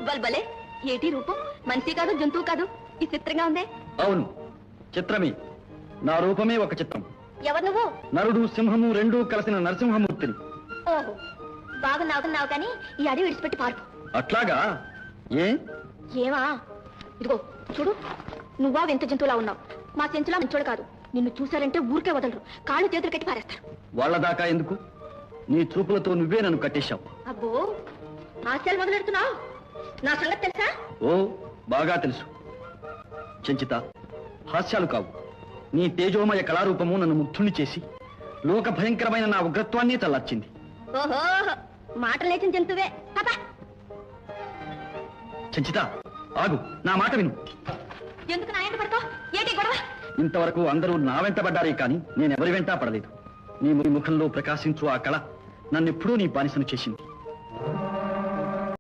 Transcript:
బల్బలే ఏటి రూపం మనిషి కాదు జంతువు కాదు ఈ చిత్రంగా ఉందే. అవును చిత్రమే, నా రూపమే ఒక చిత్రం. ఎవరు నువ్వు? నరుడు సింహము రెండూ కలిసిన నరసింహమూర్తిని. ఓహో బాగున్నావు కానీ ఈ అడవి విడిచిపెట్టి పార్పు. అట్లాగా? ఏమా ఇదిగో చూడు, నువ్వా వింత జంతువులా ఉన్నావు. మా చెంచులా మంచోడు కాదు. నిన్ను చూశారంటే ఊరికే వదలరు, కాళ్ళు చేతులు కట్టి పారేస్తారు. వాళ్ళ దాకా ఎందుకు? నీ చూపులతో నువ్వే నన్ను కట్టేశావు. అబ్బో ఆశలు మొదలెడుతున్నావు. నా సంగతి తెలుసా? ఓ బాగా తెలుసు. చెంచిత, హాస్యాలు కావు. నీ తేజోమయ కళారూపము నన్ను ముగ్ధుణ్ణి చేసి లోక భయంకరమైన నా ఉగ్రత్వాన్ని చల్లార్చింది. ఓహో మాటలు నేర్చిన జంతువే. చెంచిత ఆగు, నా మాట విను. ఎందుకు నా వెంట పడతావు? ఏంటి గొడవ? ఇంతవరకు అందరూ నా వెంట పడ్డారే కానీ నేనెవరి వెంటా పడలేదు. నీ ముఖంలో ప్రకాశించు ఆ కళ నన్నెప్పుడూ నీ బానిసను చేసింది.